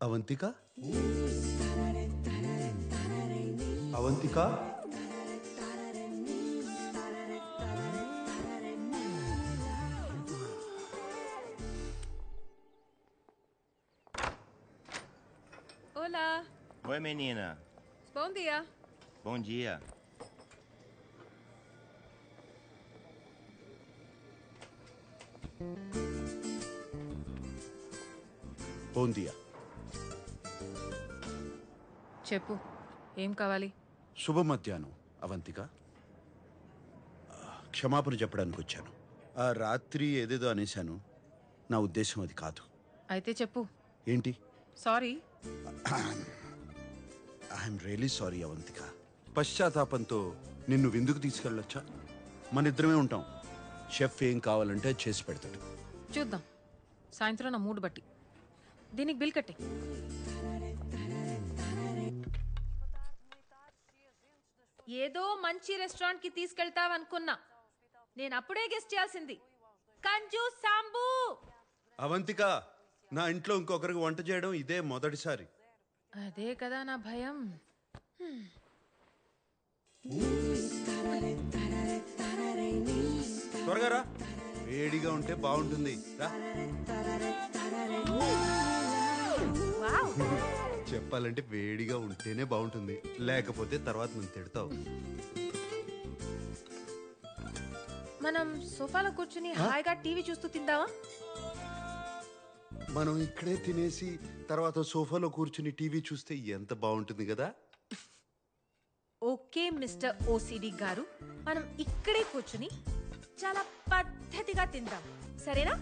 Avantika Avantika Olá. Oi, menina. Bom dia. Bom dia. బోందియా. చెప్పు ఏం కావాలి? శుభ మధ్యాహ్నం అవంతిక. క్షమాపణ చెప్పడానికి వచ్చాను. ఆ రాత్రి ఏదేదో అనేశాను. నా ఉద్దేశం అది కాదు. అయితే చెప్పు. ఏంటి? Sorry. I'm really sorry Avantika. పశ్చాత్తాపంతో నిన్ను విందుకు తీసుకెళ్ళొచ్చా? మన ఇద్దరమే ఉంటాం. షెఫ్ ఏం కావాలంటే చేసి పెడతాడు. చూద్దాం సాయంత్రం నా మూడు బట్టి. దీనికి బిల్ కట్టే. ఏదో మంచి రెస్టారెంట్ కి తీసుకెళ్తావనుకున్నా. నేను అప్పుడే గెస్ట్ చేయాల్సింది. కంజూ సాంబు. అవంతిక, నా ఇంట్లో ఇంకొకరికి వంట చేయడం ఇదే మొదటిసారి. అదే కదా నా భయం. త్వరగా రా, వేడిగా ఉంటే బాగుంటుంది. రా. వావ్. చెప్పాలంటే వేడిగా ఉంటేనే బాగుంటుంది, లేకపోతే తర్వాత నన్ను తిడతావు. మనం సోఫాలో కూర్చుని హాయిగా టీవీ చూస్తూ తిందామా? మనం ఇక్కడే తినేసి తర్వాత సోఫాలో కూర్చుని టీవీ చూస్తే ఎంత బాగుంటుంది కదా. ఓకే మిస్టర్ ఓసిడి గారు, మనం ఇక్కడే కూర్చుని చాలా పద్ధతిగా తిందాం, సరేనా?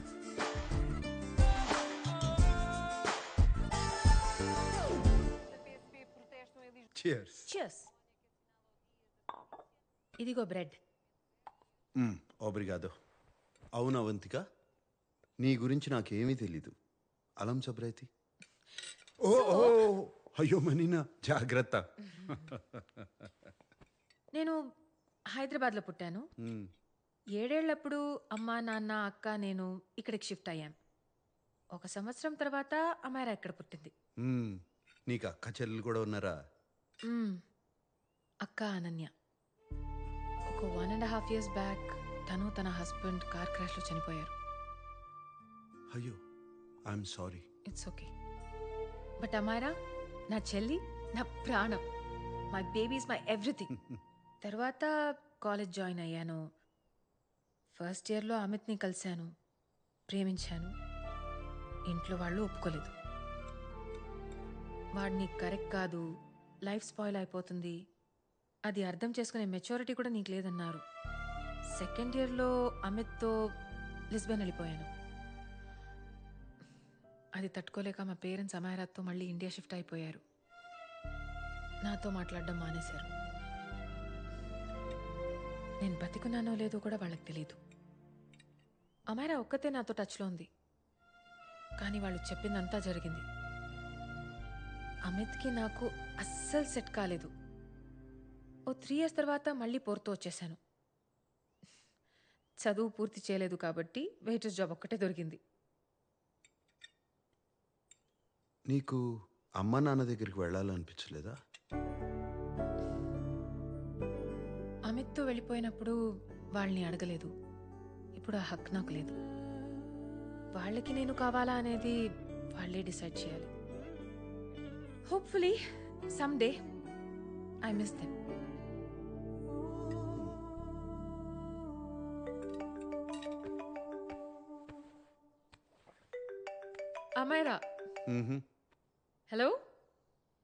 Cheers. Cheers. ఇదిగో బ్రెడ్. ఓబ్రిగాదో. అవును అవంతిక, నీ గురించి నాకేమీ తెలీదు. అలం సబ్రైతి. ఓ ఓ, అయ్యో మనీనా, జాగ్రత్త. నేను హైదరాబాద్లో పుట్టాను. 7 ఏళ్లప్పుడు అమ్మ నాన్న అక్క నేను ఇక్కడికి షిఫ్ట్ అయ్యాం. 1 సంవత్సరం తర్వాత అమ్మాయి ఇక్కడ పుట్టింది. నీకు అక్క చెల్లెలు కూడా ఉన్నారా? అక్క అనన్య. ఒక 1.5 years బ్యాక్ తను తన హస్బెండ్ కార్ క్రాష్లో చనిపోయారు. అయ్యో, I'm sorry. It's okay. But అమ్మాయిరా నా చెల్లి, నా ప్రాణం. My baby is my everything. తర్వాత కాలేజ్ జాయిన్ అయ్యాను. ఫస్ట్ ఇయర్లో అమిత్ని కలిశాను, ప్రేమించాను. ఇంట్లో వాళ్ళు ఒప్పుకోలేదు. వాడిని కరెక్ట్ కాదు, లైఫ్ స్పాయిల్ అయిపోతుంది, అది అర్థం చేసుకునే మెచ్యూరిటీ కూడా నీకు లేదన్నారు. సెకండ్ ఇయర్లో అమిత్తో లిస్బన్ వెళ్ళిపోయాను. అది తట్టుకోలేక మా పేరెంట్స్ అమాయరాత్తో మళ్ళీ ఇండియా షిఫ్ట్ అయిపోయారు. నాతో మాట్లాడడం మానేశారు. నేను బతికున్నానో లేదో కూడా వాళ్ళకి తెలీదు. అమాయరా ఒక్కతే నాతో టచ్లో ఉంది, కానీ వాళ్ళు చెప్పిందంతా జరిగింది. అమిత్కి నాకు అస్సలు సెట్ కాలేదు. ఓ 3 years తర్వాత మళ్ళీ పోర్తో వచ్చేసాను. చదువు పూర్తి చేయలేదు కాబట్టి వెయిటర్స్ జాబ్ ఒక్కటే దొరికింది. నీకు అమ్మ నాన్న దగ్గరికి వెళ్ళాలనిపించలేదా? అమిత్తో వెళ్ళిపోయినప్పుడు వాళ్ళని అడగలేదు. ఇప్పుడు ఆ హక్ నాకు లేదు. వాళ్ళకి నేను కావాలా అనేది వాళ్ళే డిసైడ్ చేయాలి. Hopefully someday I miss them. Amaira. Hello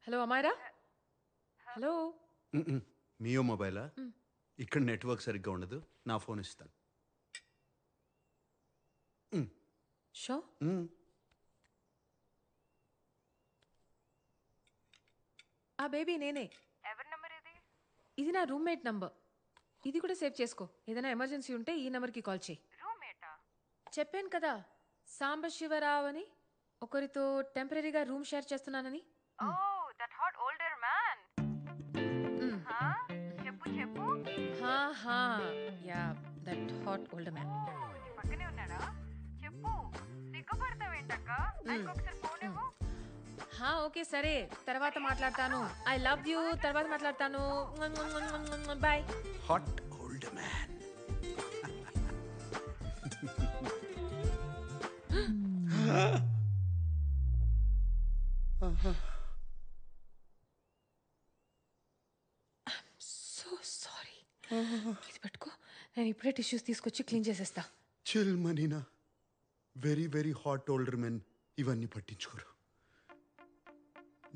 hello Amaira. Hello. మియో మొబైలా? ఇక్కడ నెట్వర్క్ సరిగ్గా ఉండదు, నా ఫోన్ ఇస్తాను. షో. ఆ బేబీ నేనే. ఎవరి నంబర్ ఇది? ఇది నా రూమ్మేట్ నంబర్. ఇది కూడా సేవ్ చేసుకో. ఏదైనా ఎమర్జెన్సీ ఉంటే ఈ నంబర్కి కాల్ చేయి. రూమ్మేటా? చెప్పాను కదా సాంబశివరావు అని, ఒకరితో టెంపరీగా రూమ్ షేర్ చేస్తున్నానని. Oh that hot older man. చెప్పు చెప్పు. Yeah that hot older man. నీ పక్కనే ఉన్నాడా? చెప్పు. సిగ్గుపడతావేంటక్క? నాకు ఒకసారి ఫోన్ ఇవ్వు. ఓకే సరే, తర్వాత మాట్లాడతాను. ఐ లవ్ యూ, తర్వాత మాట్లాడతాను. Bye. Hot old man. So sorry. ఇది పెట్టుకో, నేను ఇప్పుడే టిష్యూస్ తీసుకొచ్చి క్లీన్ చేసేస్తా. చిల్ మనీనా. Very very hot older men ఇవన్నీ పట్టించుకోరు.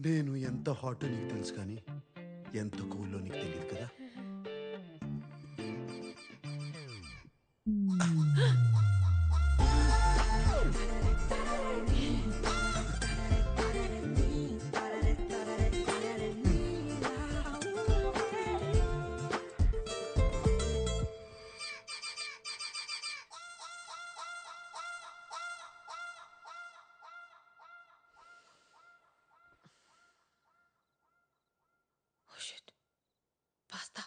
నేను ఎంత హాట్ నీకు తెలుసు, కానీ ఎంత కూల్లో నీకు తెలియదు కదా. పాస్తా.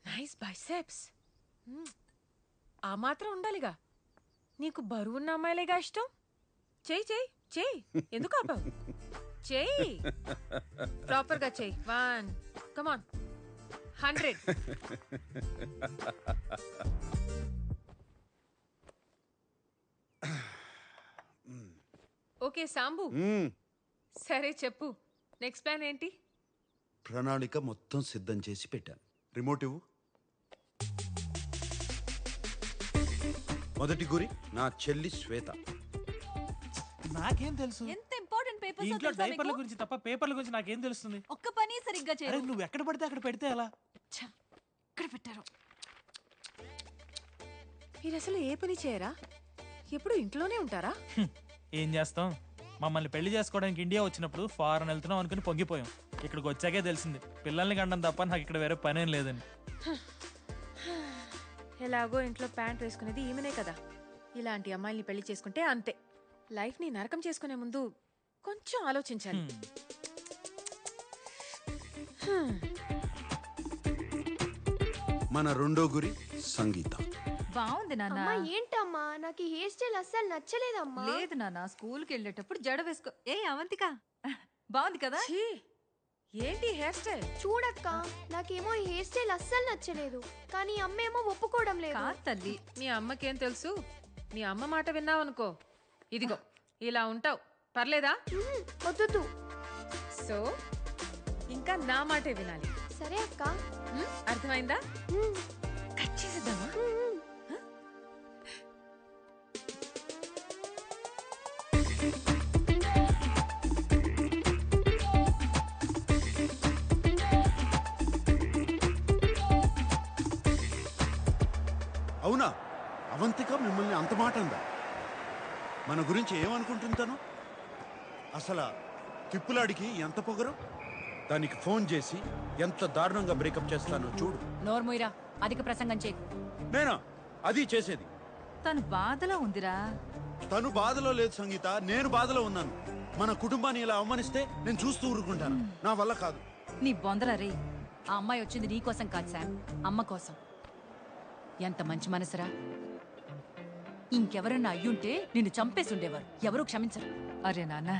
Nice biceps. ఆ మాత్రం ఉండాలిగా. నీకు బరువున్న అమ్మాయిలేగా ఇష్టం. చెయ్యి చెయ్యి చెయ్యి, ఎందుకు ఆపావు? చెయ్యి, ప్రాపర్గా చెయ్యి. 1, కమాన్, 100. ఓకే సాంబు, సరే చెప్పు, నెక్స్ట్ ప్లాన్ ఏంటి? ప్రణాళిక మొత్తం సిద్ధం చేసి పెట్టాను. రిమోట్ ఇవ్వు. మొదటి గురి నా చెల్లి శ్వేత. నాకేం తెలుసు? ఎంత ఇంపార్టెంట్ పేపర్స్ ఇంట్లో డైపర్ల గురించి తప్ప పేపర్ల గురించి నాకేం తెలుస్తుంది? ఒక్క పని సరిగ్గా అరే చేయరు. నువ్వు ఎక్కడ పడితే అక్కడ పెడితే ఎలా? ఇక్కడ పెట్టారు. మీరు అసలు ఏ పని చేయరా? ఎప్పుడు ఇంట్లోనే ఉంటారా? ఏం చేస్తాం, మమ్మల్ని పెళ్లి చేసుకోవడానికి ఇండియా వచ్చినప్పుడు ఫారెన్ వెళ్తున్నాం అనుకుని పొంగిపోయాం. ఇక్కడికి వచ్చాకే తెలిసింది పిల్లల్ని కండం తప్ప నాకు ఇక్కడ వేరే పనేం లేదని. ఎలాగో ఇంట్లో ప్యాంట్ వేసుకునేది ఈమెనే కదా. ఇలాంటి అమ్మాయిల్ని పెళ్లి చేసుకుంటే అంతే. లైఫ్ని నరకం చేసుకునే ముందు కొంచెం ఆలోచించాలి. మన రెండో గురి సంగీత. బాగుంది నాన్న. అమ్మా ఏంటమ్మా, నాకు ఈ హెయిర్ స్టైల్ అస్సలు నచ్చలేదమ్మా. లేదు నాన్న, స్కూల్కి వెళ్ళేటప్పుడు జడ వేసుకో. ఏ అవంతిక, బాగుంది కదా? ఛీ, ఏంటి హెయిర్ స్టైల్? చూడక్క, నాకేమో ఈ హెయిర్ స్టైల్ అస్సలు నచ్చలేదు, కానీ అమ్మేమో ఒప్పుకోవడం లేదు. కాదు తల్లి. మీ అమ్మకేం తెలుసు? మీ అమ్మ మాట విన్నావనుకో, ఇదిగో ఇలా ఉంటావు. పర్లేదా? వద్దు. సో ఇంకా నా మాటే వినాలి. సరే అక్క. అర్థమైందా? కట్ చేసేద్దామా? అవునా? అవంతిక మిమ్మల్ని అంత మాట అందా? మన గురించి ఏమనుకుంటుంటాను? అసలు తిప్పులాడికి ఎంత పొగరు. దానికి ఫోన్ చేసి ఎంత దారుణంగా బ్రేకప్ చేస్తానో చూడు. నోర్మోయిరా, అధిక ప్రసంగం చేయకు. నేనా అది చేసేది? తను బాధలో ఉందిరా. తను బాధలో లేదు సంగీత, నేను బాధలో ఉన్నాను. మన కుటుంబాన్ని ఇలా అవమానిస్తే నేను చూస్తూ ఊరుకుంటాను. నా వల్ల కాదు. నీ బొందల రే. ఆ అమ్మాయి వచ్చింది నీ కోసం కాదు శామ్, అమ్మ కోసం. ఎంత మంచి మనసురా. ఇంకెవరన్నా అయ్యుంటే నిన్ను చంపేసి ఉండేవారు. ఎవరూ క్షమించరు. అరే నాన్న,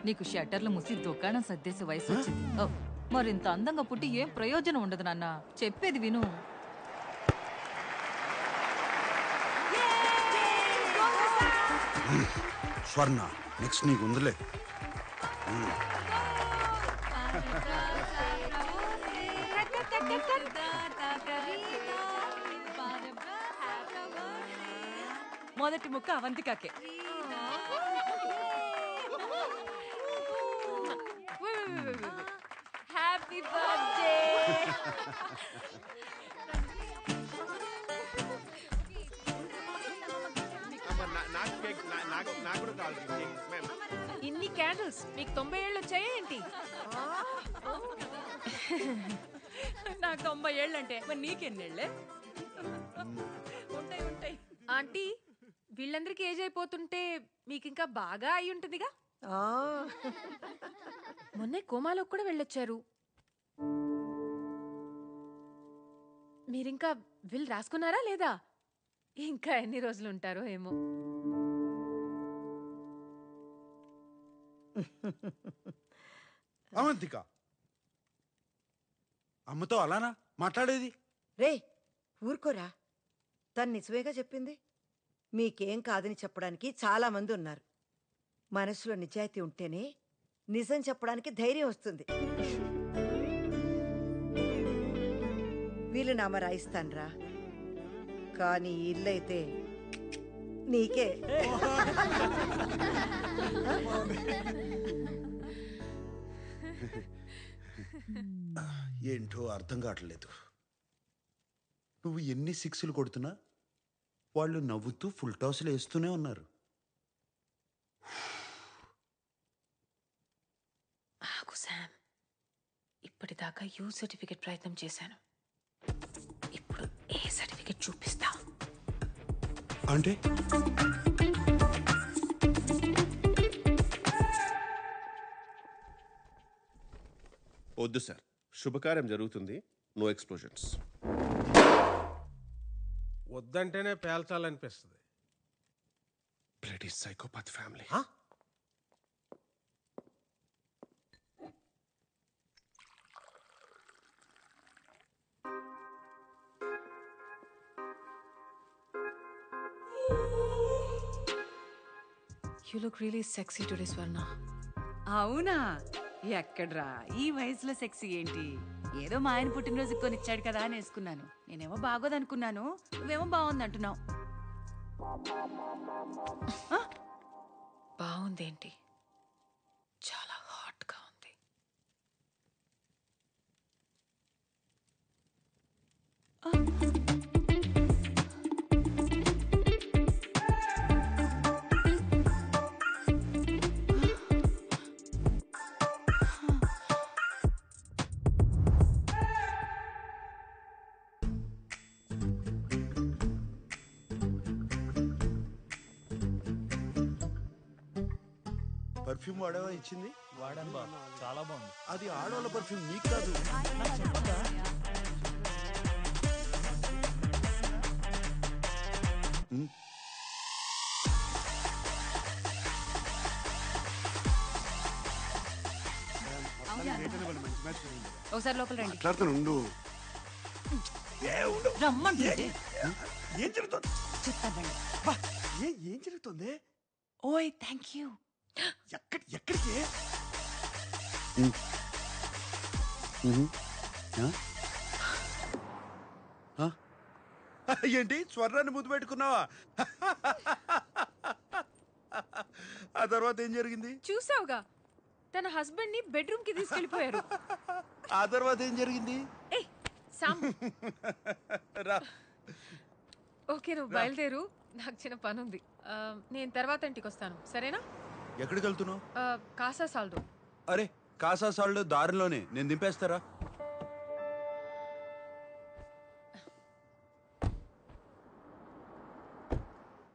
నీకు షట్టర్లు ముసి దుకాణం సర్దేసే వయసు వచ్చింది. మరింత అందంగా పుట్టి ఏం ప్రయోజనం ఉండదు నాన్న. చెప్పేది విను. స్వర్ణ, నెక్స్ట్ నీకు ఉందిలే. మొదటి ముక్క అవంతికాకే. Happy birthday. నాకు కేక్ నాకు కూడా కావాలి కేక్ మ్యామ్. ఇన్ని క్యాండిల్స్ మీకు 90 ఏళ్ళు వచ్చాయా ఏంటి? నాకు 90 ఏళ్ళంటే మరి నీకెన్నేళ్ళే? ఉంటాయి ఉంటాయి. ఆంటీ వీళ్ళందరికీ ఏజ్ అయిపోతుంటే మీకు ఇంకా బాగా అయి ఉంటుందిగా. మొన్నే కోమాలోకి కూడా వెళ్ళొచ్చారు. మీరింకా విల్ రాసుకున్నారా లేదా? ఇంకా ఎన్ని రోజులు ఉంటారో ఏమో. అవంతిక అమ్మతో అలానా మాట్లాడేది? రే ఊరుకోరా, తను నిజమేగా చెప్పింది. మీకేం కాదని చెప్పడానికి చాలా మంది ఉన్నారు. మనసులో నిజాయితీ ఉంటేనే నిజం చెప్పడానికి ధైర్యం వస్తుంది. వీళ్ళు నామ రాయిస్తాన్రా, కానీ ఇల్లైతే నీకే. ఏంటో అర్థం కావట్లేదు. నువ్వు ఎన్ని సిక్స్లు కొడుతున్నా వాళ్ళు నవ్వుతూ ఫుల్ టాస్లు వేస్తూనే ఉన్నారు. ఆగు శామ్, ఇప్పటిదాకా యూ సర్టిఫికెట్ ప్రయత్నం చేశాను. ఇప్పుడు ఏ సర్టిఫికెట్ చూపిస్తా. అంటే వద్దు సార్, శుభకార్యం జరుగుతుంది, నో ఎక్స్ప్లోజన్స్. వద్దంటేనే పేల్చాలనిపిస్తుంది. Bloody psychopath family. You look really sexy today, Swarna. అవునా? ఎక్కడ్రా ఈ వయసులో సెక్సీ ఏంటి? ఏదో మా ఆయన పుట్టినరోజు కొనిచ్చాడు కదా అని వేసుకున్నాను. నేనేమో బాగోదనుకున్నాను, నువ్వేమో బాగుందంటున్నావు. బాగుందేంటి? చాలా హాట్ గా ఉంది. పర్ఫ్యూమ్ వాడేవా ఇచ్చింది? వాడాను బాబు, చాలా బాగుంది. అది ఆడవాళ్ళ పర్ఫ్యూమ్, నీకు కాదు. ఒకసారి లోపల రండి. మాట్లాడుతుండు. రమ్మంటుంటే ఏం జరుగుతుంది? చెప్తానండి. ఏం జరుగుతుంది? ఓయ్ థ్యాంక్ యూ. ఎక్కడికి? ఏంటి స్వర్ణాన్ని ముద్దు పెట్టుకున్నావా? ఆ తర్వాత ఏం జరిగింది? చూసావుగా, తన హస్బెండ్ ని బెడ్రూమ్ కి తీసుకెళ్లిపోయారు. ఆ తర్వాత ఏం జరిగింది? ఏయ్ సామ్, రా. ఓకే నువ్వు బయలుదేరు, నాకు చిన్న పని ఉంది. నేను తర్వాత ఇంటికి వస్తాను, సరేనా? ఎక్కడికి వెళ్తున్నావు? కాసా సాల్దో. అరే కాసా సాల్డ్ దారిలోనే, నేను దింపేస్తారా?